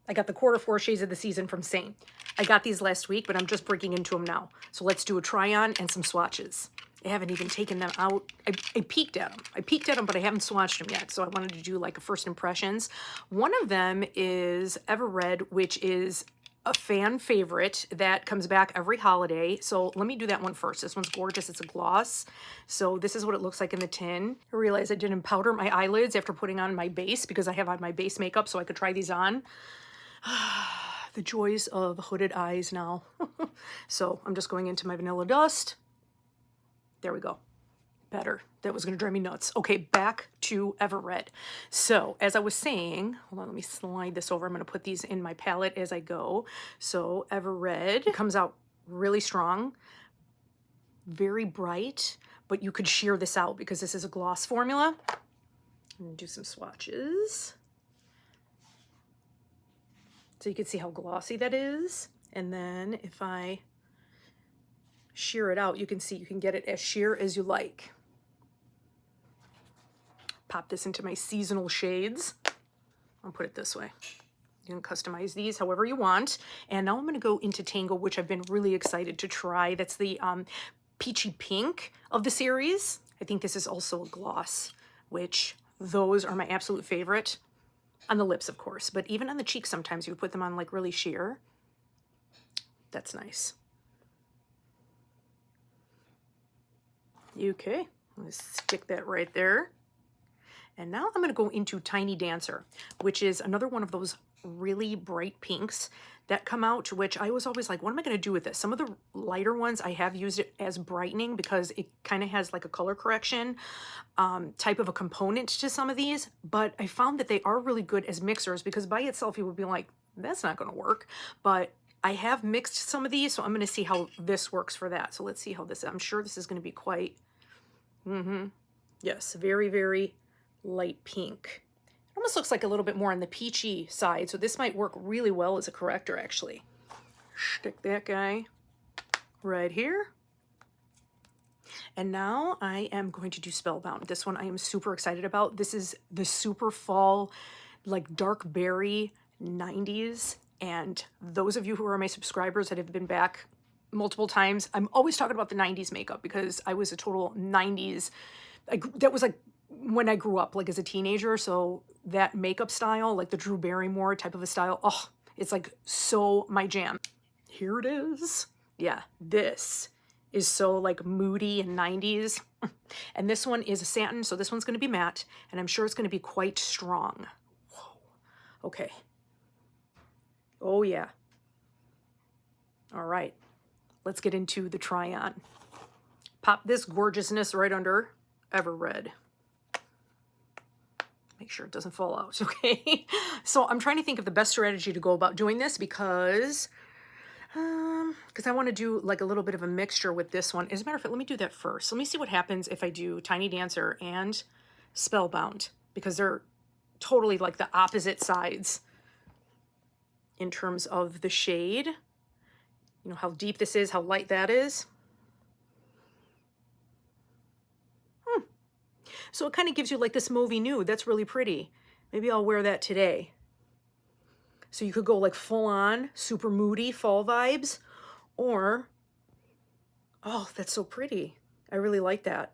I got the quarter 4 shades of the season from Seint. I got these last week, but I'm just breaking into them now. So let's do a try on and some swatches. I haven't even taken them out. I peeked at them. But I haven't swatched them yet. So I wanted to do like a first impressions. One of them is Ever Red, which is a fan favorite that comes back every holiday. So let me do that one first. This one's gorgeous. It's a gloss. So this is what it looks like in the tin. I realized I didn't powder my eyelids after putting on my base because I have on my base makeup so I could try these on. The joys of hooded eyes now. So I'm just going into my Vanilla Dust. There we go. Better. That was going to drive me nuts. Okay, back to Ever Red. So as I was saying, hold on, let me slide this over. I'm going to put these in my palette as I go. So Ever Red comes out really strong, very bright, but you could sheer this out because this is a gloss formula. I'm going to do some swatches. So you can see how glossy that is. And then if I sheer it out, you can see you can get it as sheer as you like. Pop this into my seasonal shades. I'll put it this way. You can customize these however you want. And now I'm going to go into Tango, which I've been really excited to try. That's the peachy pink of the series. I think this is also a gloss, which those are my absolute favorite. On the lips, of course, but even on the cheeks, sometimes you put them on like really sheer. That's nice. Okay, I'm gonna stick that right there. And now I'm gonna go into Tiny Dancer, which is another one of those really bright pinks that come out, which I was always like, what am I gonna do with this? Some of the lighter ones, I have used it as brightening because it kind of has like a color correction type of a component to some of these, but I found that they are really good as mixers because by itself you would be like, that's not gonna work. But I have mixed some of these, so I'm gonna see how this works for that. So let's see how this, I'm sure this is gonna be quite, yes, very, very light pink. Almost looks like a little bit more on the peachy side, so this might work really well as a corrector actually. Stick that guy right here. And now I am going to do Spellbound. This one I am super excited about. This is the super fall, like dark berry 90s. And those of you who are my subscribers that have been back multiple times, I'm always talking about the 90s makeup because I was a total 90s. That was like when I grew up, like as a teenager. So that makeup style, like the Drew Barrymore type of a style, oh, it's like so my jam. Here it is. Yeah, this is so like moody and 90s. And this one is a satin, so this one's going to be matte, and I'm sure it's going to be quite strong. Whoa. Okay. Oh yeah. All right. Let's get into the try-on. Pop this gorgeousness right under Ever Red. Make sure it doesn't fall out, okay? So I'm trying to think of the best strategy to go about doing this because I want to do like a little bit of a mixture with this one. As a matter of fact, let me do that first. Let me see what happens if I do Tiny Dancer and Spellbound because they're totally like the opposite sides in terms of the shade. You know how deep this is, how light that is. So it kind of gives you like this mauvey nude. That's really pretty. Maybe I'll wear that today. So you could go like full on, super moody fall vibes, or, oh, that's so pretty. I really like that.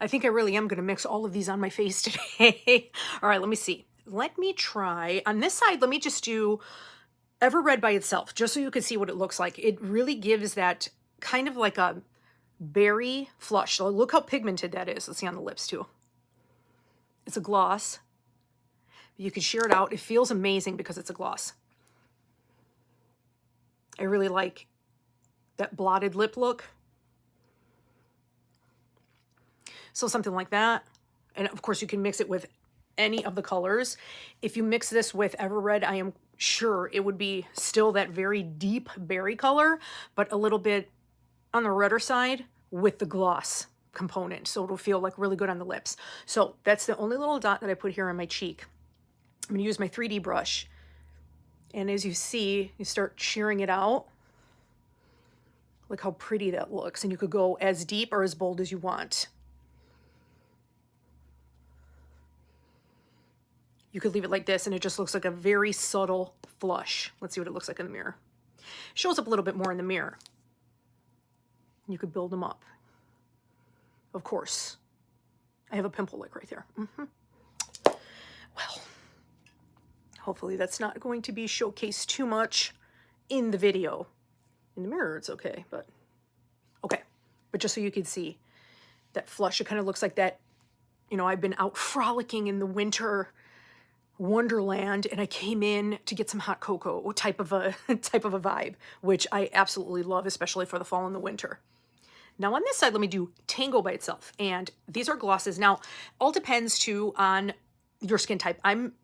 I think I really am going to mix all of these on my face today. All right, let me see. Let me try, on this side, let me just do Ever Red by itself, just so you can see what it looks like. It really gives that kind of like a berry flush. So look how pigmented that is. Let's see on the lips too. It's a gloss. You can sheer it out. It feels amazing because it's a gloss. I really like that blotted lip look. So something like that. And of course you can mix it with any of the colors. If you mix this with Ever Red, I am sure it would be still that very deep berry color, but a little bit on the redder side with the gloss component. So it'll feel like really good on the lips. So that's the only little dot that I put here on my cheek. I'm going to use my 3D brush. And as you see, you start shearing it out. Look how pretty that looks. And you could go as deep or as bold as you want. you could leave it like this and it just looks like a very subtle flush. Let's see what it looks like in the mirror. Shows up a little bit more in the mirror. You could build them up. Of course, I have a pimple like right there. Well, hopefully that's not going to be showcased too much in the video. In the mirror, it's okay, but okay. But just so you can see that flush, it kind of looks like that, you know, I've been out frolicking in the winter wonderland and I came in to get some hot cocoa type of a vibe, which I absolutely love, especially for the fall and the winter. Now on this side, let me do Tango by itself. And these are glosses. Now, all depends too on your skin type. I'm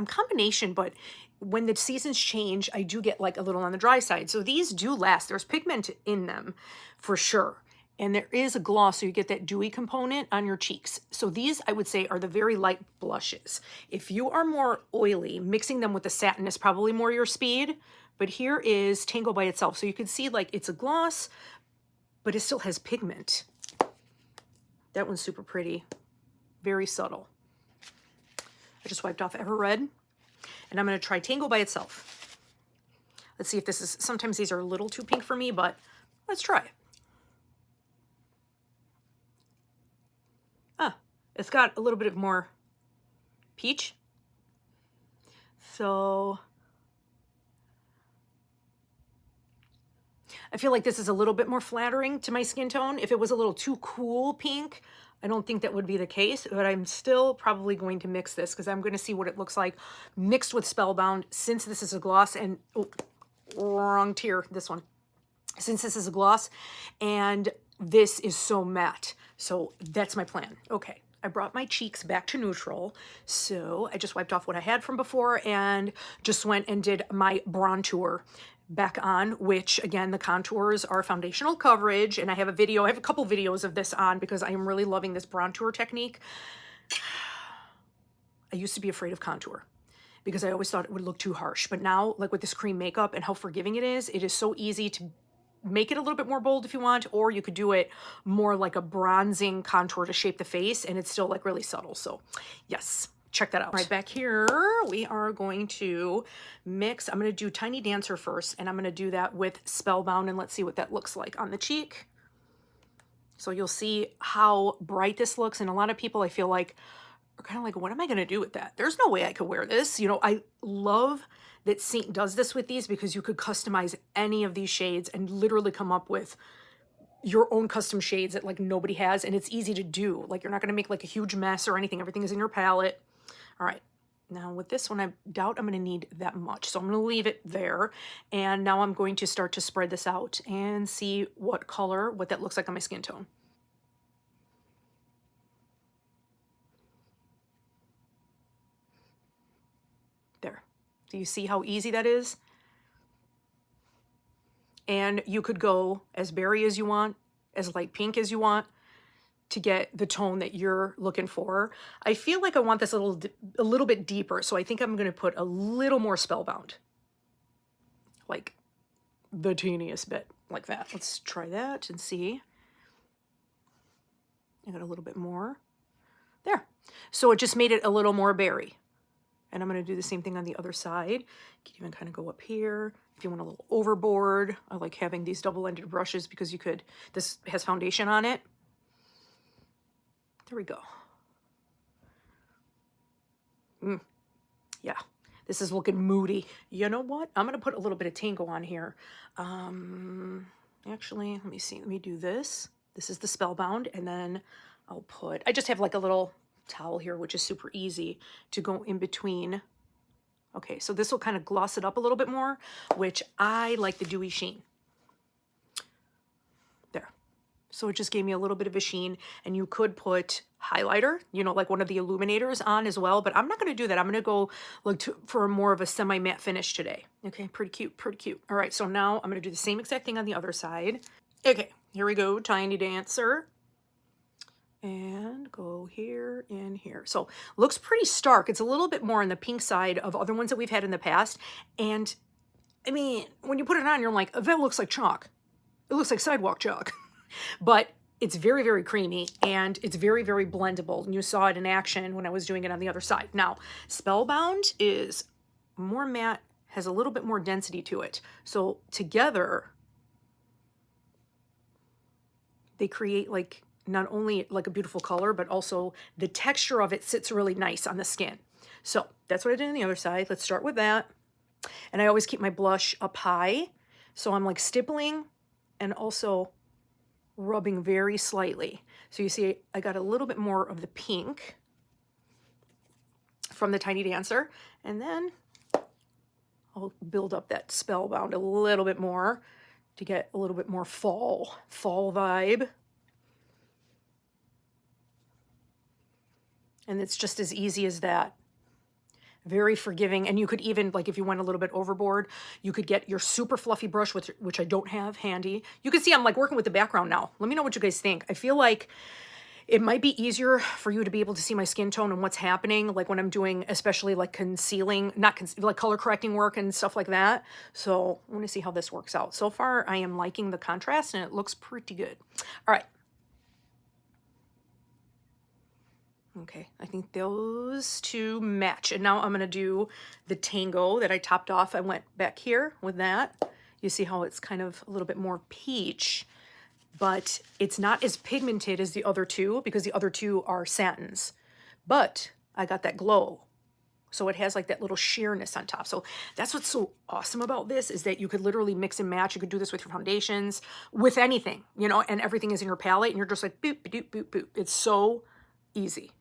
combination, but when the seasons change, I do get like a little on the dry side. So these do last. There's pigment in them for sure. And there is a gloss, so you get that dewy component on your cheeks. So these, I would say, are the very light blushes. If you are more oily, mixing them with the satin is probably more your speed. But here is Tango by itself. So you can see like it's a gloss, but it still has pigment. That one's super pretty. Very subtle. I just wiped off Ever Red. And I'm going to try Tango by itself. Let's see if this is, sometimes these are a little too pink for me, but let's try it. It's got a little bit of more peach. So I feel like this is a little bit more flattering to my skin tone. If it was a little too cool pink, I don't think that would be the case, but I'm still probably going to mix this because I'm going to see what it looks like mixed with Spellbound, since this is a gloss. And oh, wrong tier, this one. Since this is a gloss and this is so matte. So that's my plan. Okay. I brought my cheeks back to neutral. So I just wiped off what I had from before and just went and did my bronzer back on, which again, the contours are foundational coverage. And I have a couple videos of this on because I am really loving this bronzer technique. I used to be afraid of contour because I always thought it would look too harsh. But now, like with this cream makeup and how forgiving it is so easy to make it a little bit more bold if you want, or you could do it more like a bronzing contour to shape the face and it's still like really subtle. So yes, check that out. Right back here, we are going to mix. I'm going to do Tiny Dancer first, and I'm going to do that with Spellbound, and let's see what that looks like on the cheek. So you'll see how bright this looks, and a lot of people I feel like are kind of like, what am I going to do with that? There's no way I could wear this. You know, I love that Seint does this with these because you could customize any of these shades and literally come up with your own custom shades that like nobody has, and it's easy to do. Like you're not going to make like a huge mess or anything. Everything is in your palette. All right. Now with this one, I doubt I'm going to need that much. So I'm going to leave it there. And now I'm going to start to spread this out and see what that looks like on my skin tone. There. Do you see how easy that is? And you could go as berry as you want, as light pink as you want to get the tone that you're looking for. I feel like I want this a little bit deeper, so I think I'm going to put a little more Spellbound. Like the teeniest bit, like that. Let's try that and see. I got a little bit more. There. So it just made it a little more berry. And I'm going to do the same thing on the other side. You can even kind of go up here. If you want a little overboard, I like having these double-ended brushes because this has foundation on it. There we go. Yeah, this is looking moody. You know what? I'm going to put a little bit of Tango on here. Actually, let me see. Let me do this. This is the Spellbound, and then I just have like a little towel here, which is super easy to go in between. Okay, so this will kind of gloss it up a little bit more, which I like the dewy sheen. There. So it just gave me a little bit of a sheen, and you could put highlighter, you know, like one of the illuminators on as well, but I'm not going to do that. I'm going to go for more of a semi-matte finish today. Okay, pretty cute, pretty cute. All right, so now I'm going to do the same exact thing on the other side. Okay, here we go, Tiny Dancer. And go here and here. So looks pretty stark. It's a little bit more on the pink side of other ones that we've had in the past. And I mean, when you put it on, you're like, that looks like chalk. It looks like sidewalk chalk. But It's very, very creamy, and it's very, very blendable. And you saw it in action when I was doing it on the other side. Now, Spellbound is more matte, has a little bit more density to it. So together, they create like not only like a beautiful color, but also the texture of it sits really nice on the skin. So that's what I did on the other side. Let's start with that. And I always keep my blush up high. So I'm like stippling and also rubbing very slightly. So you see I got a little bit more of the pink from the Tiny Dancer, and then I'll build up that Spellbound a little bit more to get a little bit more fall vibe. And it's just as easy as that. Very forgiving. And you could even, like if you went a little bit overboard, you could get your super fluffy brush, which I don't have handy. You can see I'm like working with the background now. Let me know what you guys think. I feel like it might be easier for you to be able to see my skin tone and what's happening, like when I'm doing, especially like concealing, like color correcting work and stuff like that. So I want to see how this works out. So far, I am liking the contrast and it looks pretty good. All right. Okay, I think those two match. And now I'm going to do the Tango that I topped off. I went back here with that. You see how it's kind of a little bit more peach, but it's not as pigmented as the other two because the other two are satins. But I got that glow. So it has like that little sheerness on top. So that's what's so awesome about this is that you could literally mix and match. You could do this with your foundations, with anything, you know, and everything is in your palette and you're just like boop, boop, boop, boop. It's so easy.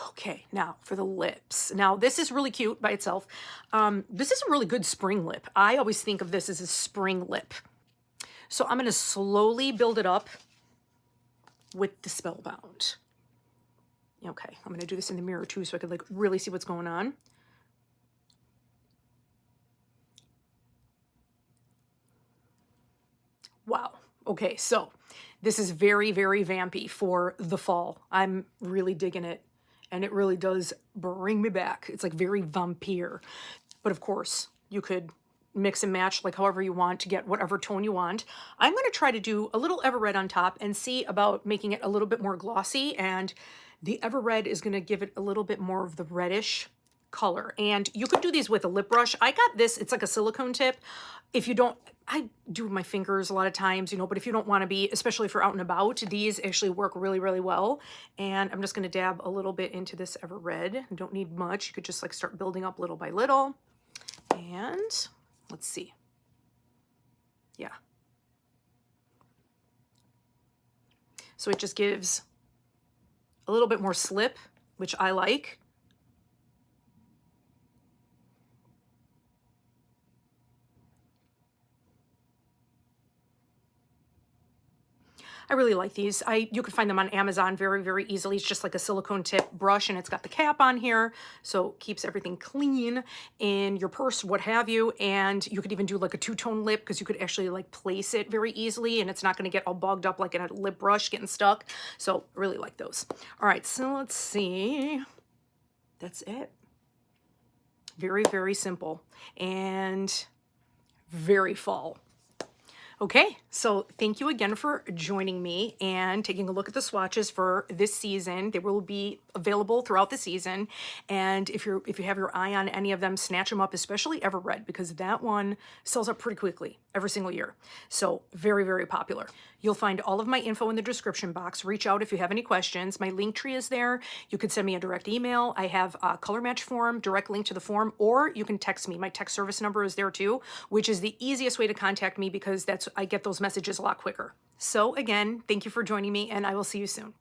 Okay, now for the lips. Now this is really cute by itself. This is a really good spring lip. I always think of this as a spring lip. So I'm going to slowly build it up with the Spellbound. Okay, I'm going to do this in the mirror too so I could like really see what's going on. Wow. Okay, so this is very, very vampy for the fall. I'm really digging it, and it really does bring me back. It's like very vampire. But of course, you could mix and match like however you want to get whatever tone you want. I'm going to try to do a little Ever Red on top and see about making it a little bit more glossy, and the Ever Red is going to give it a little bit more of the reddish color. And you could do these with a lip brush. I got this, it's like a silicone tip. If you don't, I do my fingers a lot of times, you know, but if you don't want to be, especially if you're out and about, these actually work really, really well. And I'm just going to dab a little bit into this Ever Red. You don't need much. You could just like start building up little by little. And let's see. Yeah. So it just gives a little bit more slip, which I like. I really like these. You can find them on Amazon very, very easily. It's just like a silicone tip brush and it's got the cap on here. So it keeps everything clean in your purse, what have you. And you could even do like a two-tone lip because you could actually like place it very easily and it's not going to get all bogged up like in a lip brush getting stuck. So I really like those. All right, so let's see. That's it. Very, very simple and very fall. Okay, so thank you again for joining me and taking a look at the swatches for this season. They will be available throughout the season. And if you have your eye on any of them, snatch them up, especially Ever Red, because that one sells up pretty quickly every single year. So very, very popular. You'll find all of my info in the description box. Reach out if you have any questions. My link tree is there. You can send me a direct email. I have a color match form, direct link to the form, or you can text me. My text service number is there too, which is the easiest way to contact me because I get those messages a lot quicker. So again, thank you for joining me and I will see you soon.